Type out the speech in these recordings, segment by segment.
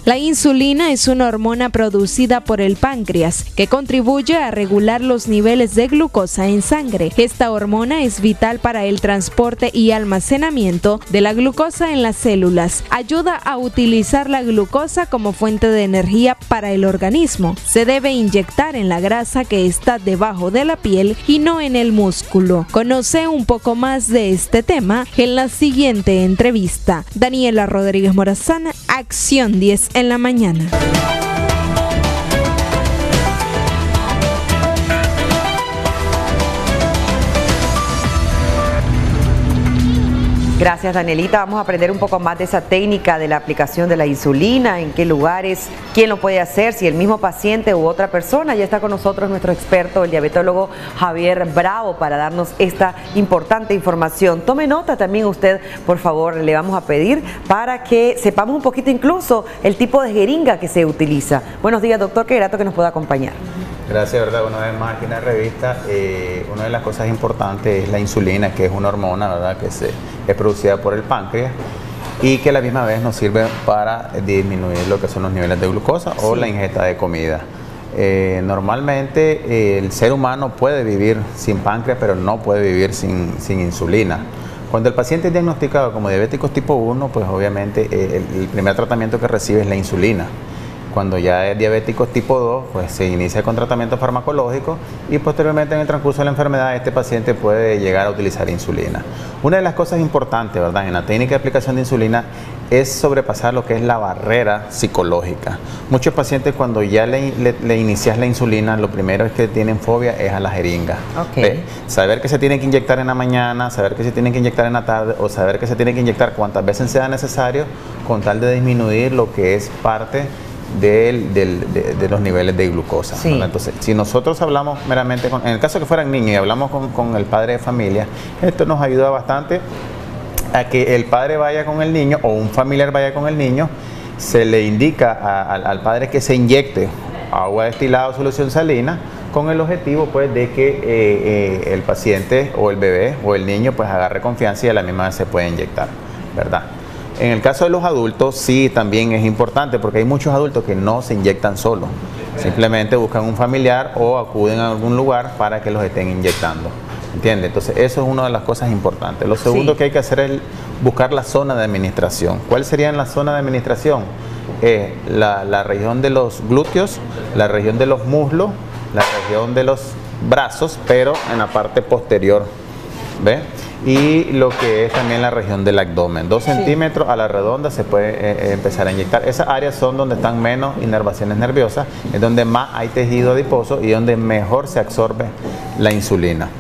La insulina es una hormona producida por el páncreas que contribuye a regular los niveles de glucosa en sangre. Esta hormona es vital para el transporte y almacenamiento de la glucosa en las células. Ayuda a utilizar la glucosa como fuente de energía para el organismo. Se debe inyectar en la grasa que está debajo de la piel y no en el músculo. Conoce un poco más de este tema en la siguiente entrevista. Daniela Rodríguez Morazán, Acción 10 en la mañana. Gracias, Danielita. Vamos a aprender un poco más de esa técnica de la aplicación de la insulina, en qué lugares, quién lo puede hacer, si el mismo paciente u otra persona. Ya está con nosotros nuestro experto, el diabetólogo Javier Bravo, para darnos esta importante información. Tome nota también usted, por favor, le vamos a pedir para que sepamos un poquito incluso el tipo de jeringa que se utiliza. Buenos días, doctor, qué grato que nos pueda acompañar. Gracias, verdad. Una vez más aquí en la revista, una de las cosas importantes es la insulina, que es una hormona, verdad, que es producida por el páncreas y que a la misma vez nos sirve para disminuir lo que son los niveles de glucosa o la ingesta de comida. Normalmente el ser humano puede vivir sin páncreas, pero no puede vivir sin insulina. Cuando el paciente es diagnosticado como diabético tipo 1, pues obviamente el primer tratamiento que recibe es la insulina. Cuando ya es diabético tipo 2, pues se inicia con tratamiento farmacológico y posteriormente en el transcurso de la enfermedad este paciente puede llegar a utilizar insulina. Una de las cosas importantes, ¿verdad?, en la técnica de aplicación de insulina es sobrepasar lo que es la barrera psicológica. Muchos pacientes cuando ya le inicias la insulina, lo primero es que tienen fobia es a la jeringa. Saber que se tiene que inyectar en la mañana, saber que se tiene que inyectar en la tarde o saber que se tiene que inyectar cuantas veces sea necesario con tal de disminuir lo que es parte de los niveles de glucosa. Entonces, si nosotros hablamos meramente, en el caso que fueran niños y hablamos con el padre de familia, esto nos ayuda bastante a que el padre vaya con el niño o un familiar vaya con el niño, se le indica al padre que se inyecte agua destilada o solución salina con el objetivo pues de que el paciente o el bebé o el niño pues agarre confianza y a la misma vez se puede inyectar, ¿verdad? En el caso de los adultos sí también es importante porque hay muchos adultos que no se inyectan solos, simplemente buscan un familiar o acuden a algún lugar para que los estén inyectando, ¿entiende? Entonces eso es una de las cosas importantes. Lo segundo que hay que hacer es buscar la zona de administración. ¿Cuál sería la zona de administración? La región de los glúteos, la región de los muslos, la región de los brazos, pero en la parte posterior, ¿ve? Y lo que es también la región del abdomen, 2 centímetros a la redonda se puede empezar a inyectar. Esas áreas son donde están menos inervaciones nerviosas, es donde más hay tejido adiposo y donde mejor se absorbe la insulina.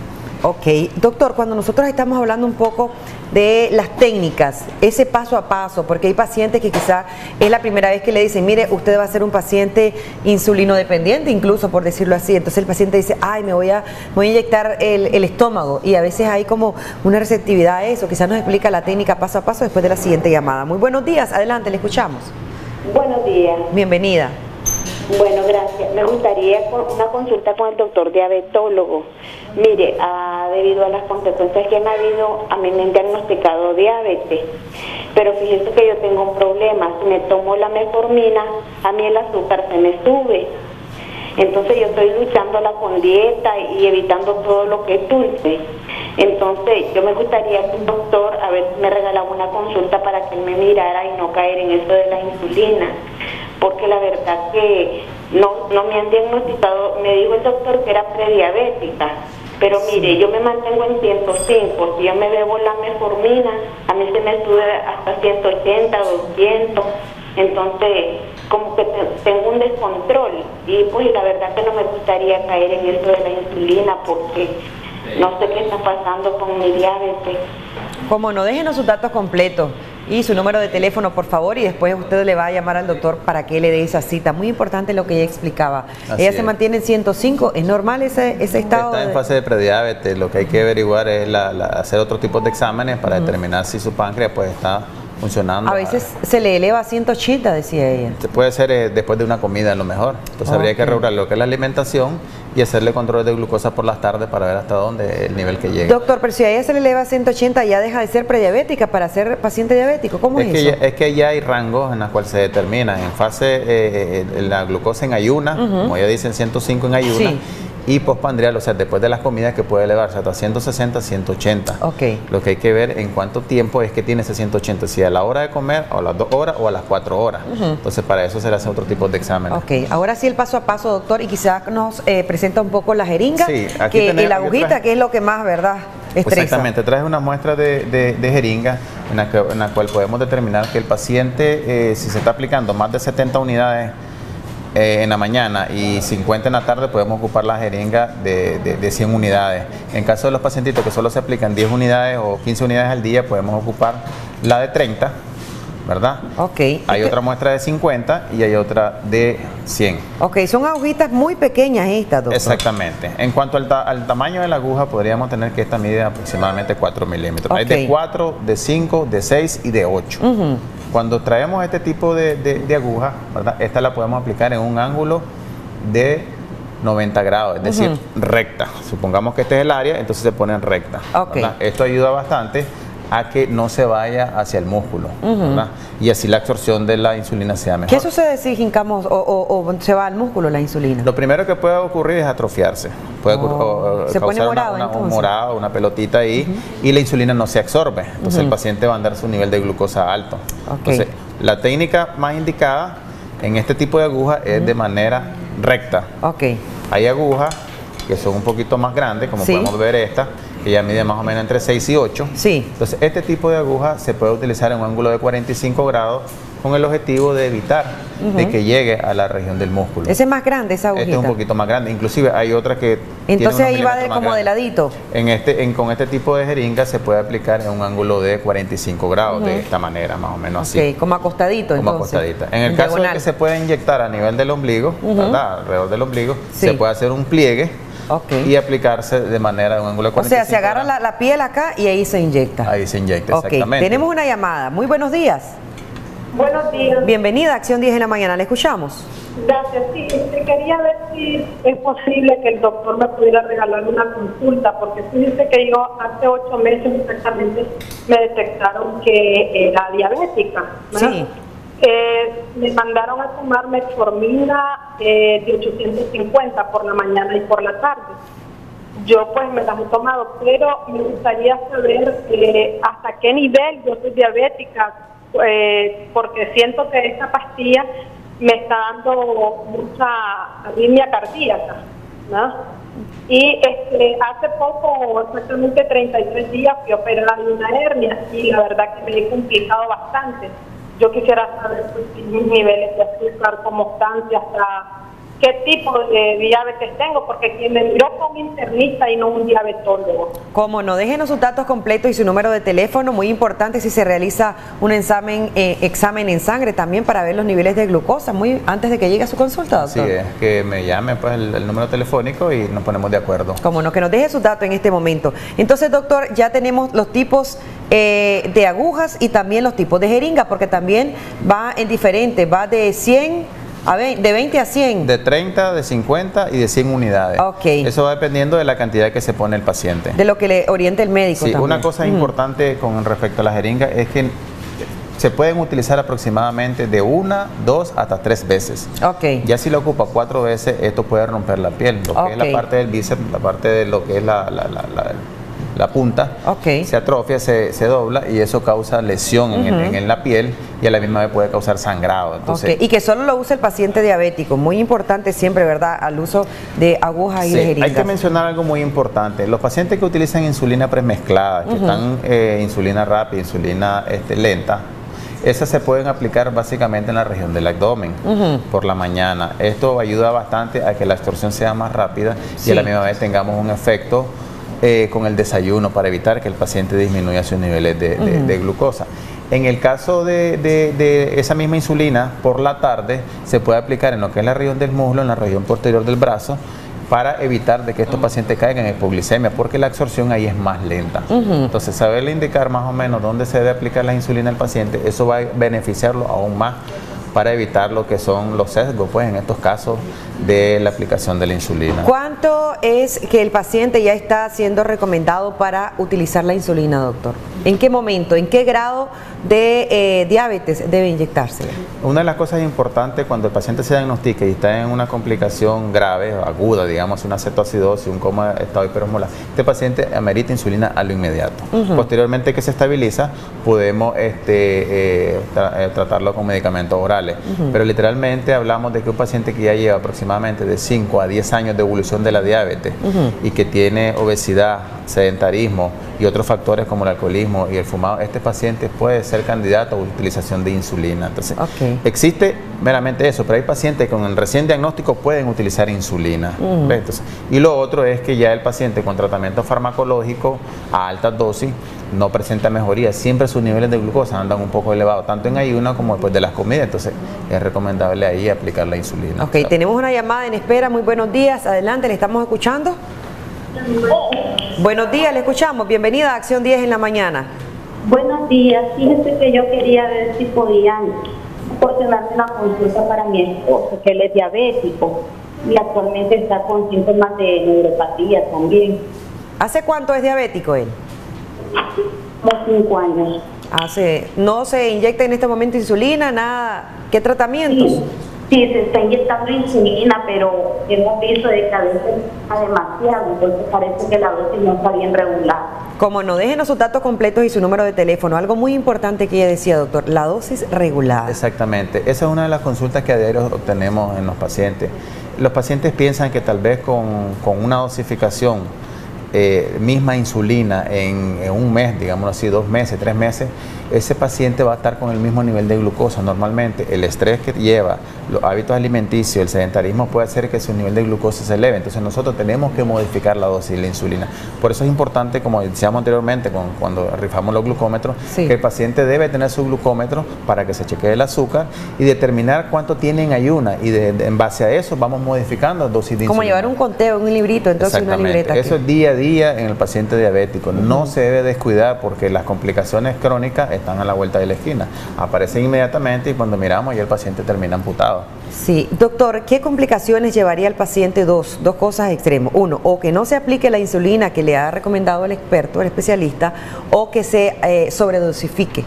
Ok, doctor, cuando nosotros estamos hablando un poco de las técnicas, ese paso a paso, porque hay pacientes que quizá es la primera vez que le dicen, mire, usted va a ser un paciente insulinodependiente, incluso por decirlo así, entonces el paciente dice, ay, me voy a inyectar el estómago, y a veces hay como una receptividad a eso. Quizás nos explica la técnica paso a paso después de la siguiente llamada. Muy buenos días, adelante, le escuchamos. Buenos días. Bienvenida. Bueno, gracias. Me gustaría una consulta con el doctor diabetólogo. Mire, debido a las consecuencias que han habido, a mí me han diagnosticado diabetes, pero fíjese que yo tengo un problema. Si me tomo la metformina, a mí el azúcar se me sube. Entonces yo estoy luchándola con dieta y evitando todo lo que es dulce. Entonces yo me gustaría que un doctor, a ver si me regalaba una consulta para que él me mirara y no caer en eso de la insulina. Porque la verdad que no me han diagnosticado, me dijo el doctor que era prediabética, pero mire, yo me mantengo en 105, si yo me bebo la metformina, a mí se me sube hasta 180, 200, entonces como que tengo un descontrol y pues la verdad que no me gustaría caer en esto de la insulina porque no sé qué está pasando con mi diabetes. Como no, déjenos sus datos completos y su número de teléfono, por favor, y después usted le va a llamar al doctor para que le dé esa cita. Muy importante lo que ella explicaba. Ella se mantiene en 105, ¿es normal ese estado? Está en fase de prediabetes, lo que hay que averiguar es hacer otro tipo de exámenes para determinar si su páncreas pues está funcionando. A veces se le eleva a 180, decía ella. Puede ser después de una comida a lo mejor. Entonces habría que regular lo que es la alimentación y hacerle control de glucosa por las tardes para ver hasta dónde el nivel que llega. Doctor, pero si a ella se le eleva a 180, ¿ya deja de ser prediabética para ser paciente diabético? ¿Cómo es eso? Es que ya hay rangos en los cuales se determina. En fase, la glucosa en ayuna, como ya dicen, 105 en ayuna. Sí. Y postprandial, o sea, después de las comidas, que puede elevarse hasta 160, 180. Okay. Lo que hay que ver en cuánto tiempo es que tiene ese 180, si a la hora de comer, o a las 2 horas, o a las 4 horas. Entonces, para eso se le hace otro tipo de examen. Ok, ahora sí el paso a paso, doctor, y quizás nos presenta un poco la jeringa, sí, y la agujita, que es lo que más, ¿verdad?, estresa. Exactamente, traes una muestra de jeringa en la cual podemos determinar que el paciente, si se está aplicando más de 70 unidades en la mañana y 50 en la tarde, podemos ocupar la jeringa de 100 unidades. En caso de los pacientitos que solo se aplican 10 unidades o 15 unidades al día, podemos ocupar la de 30, ¿verdad? Ok. Hay otra muestra de 50 y hay otra de 100. Ok, son agujitas muy pequeñas estas, doctor. Exactamente. En cuanto al tamaño de la aguja, podríamos tener que esta mide aproximadamente 4 milímetros. Hay de 4, de 5, de 6 y de 8. Cuando traemos este tipo de aguja, ¿verdad?, esta la podemos aplicar en un ángulo de 90 grados, es decir, recta. Supongamos que este es el área, entonces se pone en recta. Okay. Esto ayuda bastante a que no se vaya hacia el músculo, ¿verdad? Y así la absorción de la insulina sea mejor. ¿Qué sucede si hincamos o se va al músculo la insulina? Lo primero que puede ocurrir es atrofiarse. Puede se pone morado, un morado, una pelotita ahí, y la insulina no se absorbe. Entonces el paciente va a andar su nivel de glucosa alto. Entonces, la técnica más indicada en este tipo de aguja es de manera recta. Hay agujas que son un poquito más grandes, como podemos ver esta, que ya mide más o menos entre 6 y 8. Sí. Entonces, este tipo de aguja se puede utilizar en un ángulo de 45 grados con el objetivo de evitar de que llegue a la región del músculo. ¿Ese es más grande, esa agujita? Este es un poquito más grande. Inclusive hay otra que entonces ahí va como de ladito. Con este tipo de jeringa se puede aplicar en un ángulo de 45 grados, de esta manera, más o menos así. Como acostadito, como acostadita. En el caso de que se pueda inyectar a nivel del ombligo, ¿verdad?, alrededor del ombligo, se puede hacer un pliegue y aplicarse de manera de un ángulo de 45 grados. O sea, se agarra la piel acá y ahí se inyecta. Ahí se inyecta, exactamente. Tenemos una llamada. Muy buenos días. Buenos días. Bienvenida a Acción 10 en la mañana. ¿Le escuchamos? Gracias. Sí, quería ver si es posible que el doctor me pudiera regalar una consulta, porque fíjese que yo hace 8 meses exactamente me detectaron que era diabética, ¿verdad? Sí. Me mandaron a tomar metformina de 850 por la mañana y por la tarde. Yo pues me las he tomado, pero me gustaría saber hasta qué nivel yo soy diabética, porque siento que esta pastilla me está dando mucha arritmia cardíaca, ¿no? Y hace poco, exactamente 33 días, fui operada de una hernia y la verdad que me he complicado bastante. Yo quisiera saber pues, si mis niveles de azúcar, cómo están, si hasta qué tipo de diabetes tengo, porque quien me miró fue un internista y no un diabetólogo. Cómo no, déjenos sus datos completos y su número de teléfono, muy importante si se realiza un examen en sangre también para ver los niveles de glucosa, muy antes de que llegue a su consulta, doctor. Sí, es que me llame pues el número telefónico y nos ponemos de acuerdo. Cómo no, que nos deje sus datos en este momento. Entonces, doctor, ya tenemos los tipos de agujas y también los tipos de jeringa, porque también va en diferente, va de 100... de 20 a 100. De 30, de 50 y de 100 unidades. Eso va dependiendo de la cantidad que se pone el paciente. De lo que le oriente el médico. Sí, también. Una cosa importante con respecto a la jeringa es que se pueden utilizar aproximadamente de 1, 2 hasta 3 veces. Ya si lo ocupa 4 veces, esto puede romper la piel. Lo que es la parte del bíceps, la parte de lo que es la punta, se atrofia, se dobla y eso causa lesión en la piel y a la misma vez puede causar sangrado. Entonces, y que solo lo usa el paciente diabético, muy importante siempre, ¿verdad?, al uso de agujas y de jeringas. Hay que mencionar algo muy importante. Los pacientes que utilizan insulina premezclada, que están insulina rápida, insulina lenta, esas se pueden aplicar básicamente en la región del abdomen por la mañana. Esto ayuda bastante a que la absorción sea más rápida y a la misma vez tengamos un efecto con el desayuno para evitar que el paciente disminuya sus niveles de glucosa. En el caso de esa misma insulina, por la tarde se puede aplicar en lo que es la región del muslo, en la región posterior del brazo, para evitar de que estos pacientes caigan en hipoglicemia, porque la absorción ahí es más lenta. Entonces, saberle indicar más o menos dónde se debe aplicar la insulina al paciente, eso va a beneficiarlo aún más para evitar lo que son los sesgos, pues en estos casos de la aplicación de la insulina. ¿Cuánto es que el paciente ya está siendo recomendado para utilizar la insulina, doctor? ¿En qué momento, en qué grado de diabetes debe inyectársela? Una de las cosas importantes cuando el paciente se diagnostica y está en una complicación grave, aguda, digamos una cetoacidosis, un coma estado hiperosmolar, este paciente amerita insulina a lo inmediato. Posteriormente que se estabiliza, podemos tratarlo con medicamentos orales. Pero literalmente hablamos de que un paciente que ya lleva aproximadamente de 5 a 10 años de evolución de la diabetes y que tiene obesidad, sedentarismo y otros factores como el alcoholismo y el fumado, este paciente puede ser candidato a utilización de insulina. Entonces, existe meramente eso, pero hay pacientes que con el recién diagnóstico pueden utilizar insulina. Entonces, y lo otro es que ya el paciente con tratamiento farmacológico a altas dosis no presenta mejoría, siempre sus niveles de glucosa andan un poco elevados, tanto en ayuno como después de las comidas, entonces es recomendable ahí aplicar la insulina. Ok, tenemos una llamada en espera, muy buenos días, adelante, ¿le estamos escuchando? Buenos días, le escuchamos, bienvenida a Acción 10 en la mañana. Buenos días, fíjense que yo quería ver si podían proporcionarme una consulta para mi esposo, que él es diabético y actualmente está con síntomas de neuropatía también. ¿Hace cuánto es diabético él? Como 5 años. ¿No se inyecta en este momento insulina, nada? ¿Qué tratamientos? Sí, se está inyectando insulina, pero hemos visto de que a veces está demasiado, entonces parece que la dosis no está bien regulada. Como no, déjenos sus datos completos y su número de teléfono. Algo muy importante que ella decía, doctor, la dosis regulada. Exactamente, esa es una de las consultas que a diario obtenemos en los pacientes. Los pacientes piensan que tal vez con una dosificación misma insulina en un mes, digamos así, 2 meses, 3 meses, ese paciente va a estar con el mismo nivel de glucosa. Normalmente el estrés que lleva, los hábitos alimenticios, el sedentarismo puede hacer que su nivel de glucosa se eleve. Entonces nosotros tenemos que modificar la dosis de la insulina. Por eso es importante, como decíamos anteriormente, cuando rifamos los glucómetros, que el paciente debe tener su glucómetro para que se chequee el azúcar y determinar cuánto tiene en ayuna. Y en base a eso vamos modificando la dosis de insulina. Como llevar un conteo, un librito, entonces una libreta. Eso es día a día en el paciente diabético. No se debe descuidar porque las complicaciones crónicas están a la vuelta de la esquina. Aparecen inmediatamente y cuando miramos ya el paciente termina amputado. Sí, doctor, ¿qué complicaciones llevaría al paciente? Dos cosas extremas. Uno, o que no se aplique la insulina que le ha recomendado el experto, el especialista, o que se sobredosifique.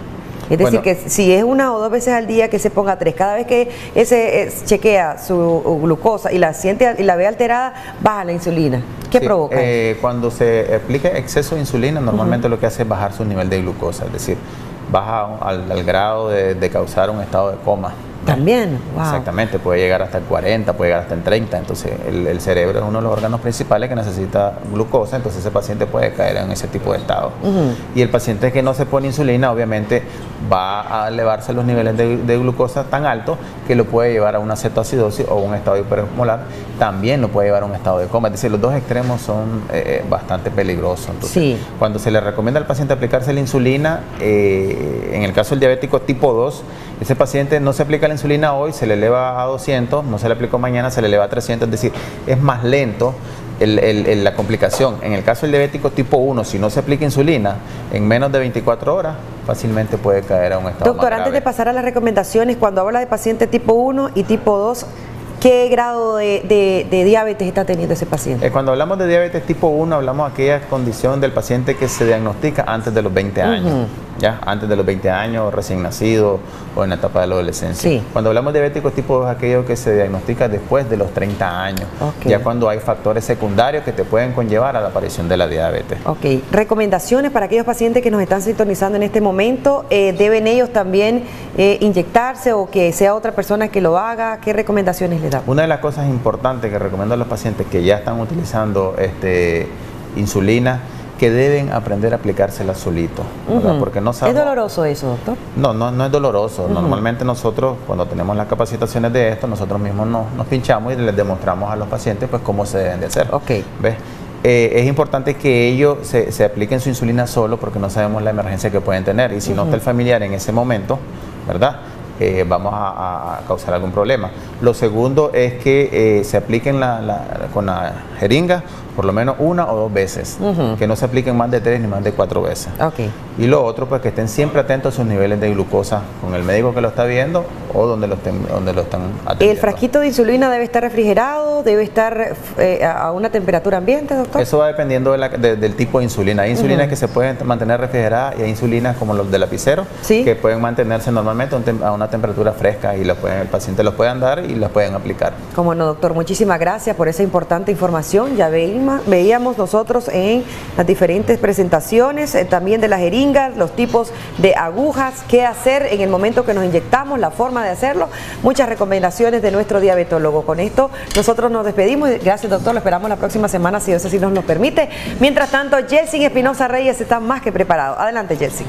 Es decir, que si es 1 o 2 veces al día, que se ponga 3. Cada vez que ese chequea su glucosa y la siente y la ve alterada, baja la insulina. ¿Qué provoca? Cuando se aplica exceso de insulina, normalmente lo que hace es bajar su nivel de glucosa, es decir, baja al grado de causar un estado de coma. También, wow. Exactamente, puede llegar hasta el 40, puede llegar hasta el 30, entonces el cerebro es uno de los órganos principales que necesita glucosa, entonces ese paciente puede caer en ese tipo de estado. Y el paciente que no se pone insulina, obviamente va a elevarse los niveles de glucosa tan altos que lo puede llevar a una cetoacidosis o un estado hiperosmolar, también lo puede llevar a un estado de coma, es decir, los dos extremos son bastante peligrosos. Entonces, cuando se le recomienda al paciente aplicarse la insulina, en el caso del diabético tipo 2, ese paciente no se aplica la insulina hoy, se le eleva a 200, no se le aplicó mañana, se le eleva a 300, es decir, es más lento la complicación. En el caso del diabético tipo 1, si no se aplica insulina, en menos de 24 horas, fácilmente puede caer a un estado Doctor, más grave. antes de pasar a las recomendaciones, cuando habla de paciente tipo 1 y tipo 2, ¿qué grado de diabetes está teniendo ese paciente? Cuando hablamos de diabetes tipo 1, hablamos de aquella condición del paciente que se diagnostica antes de los 20 años. ¿Ya? Antes de los 20 años, recién nacido o en la etapa de la adolescencia. Cuando hablamos de diabéticos tipo 2, aquello que se diagnostica después de los 30 años, ya cuando hay factores secundarios que te pueden conllevar a la aparición de la diabetes. Recomendaciones para aquellos pacientes que nos están sintonizando en este momento, ¿deben ellos también inyectarse o que sea otra persona que lo haga? ¿Qué recomendaciones les da? Una de las cosas importantes que recomiendo a los pacientes que ya están utilizando insulina, que deben aprender a aplicársela solito, porque no sabemos. ¿Es doloroso eso, doctor? No es doloroso. Normalmente nosotros, cuando tenemos las capacitaciones de esto, nosotros mismos nos pinchamos y les demostramos a los pacientes pues cómo se deben de hacer. ¿Ves? es importante que ellos se apliquen su insulina solo porque no sabemos la emergencia que pueden tener y si no está el familiar en ese momento, ¿verdad? Vamos a causar algún problema. Lo segundo es que se apliquen con la jeringa por lo menos 1 o 2 veces, que no se apliquen más de 3 ni más de 4 veces. Okay. Y lo otro, pues que estén siempre atentos a sus niveles de glucosa con el médico que lo está viendo o donde lo están atendiendo. ¿El frasquito de insulina debe estar refrigerado? ¿Debe estar a una temperatura ambiente, doctor? Eso va dependiendo del tipo de insulina. Hay insulinas que se pueden mantener refrigeradas y hay insulinas como los de lapicero, ¿sí?, que pueden mantenerse normalmente a una temperatura fresca y el paciente los pueden dar y los pueden aplicar. Cómo no, doctor. Muchísimas gracias por esa importante información. Ya veíamos nosotros en las diferentes presentaciones también de las jeringas, los tipos de agujas, qué hacer en el momento que nos inyectamos, la forma de hacerlo, muchas recomendaciones de nuestro diabetólogo. Con esto nosotros nos despedimos. Gracias, doctor, lo esperamos la próxima semana si Dios así nos lo permite. Mientras tanto, Jelsin Espinosa Reyes está más que preparado. Adelante, Jelsin.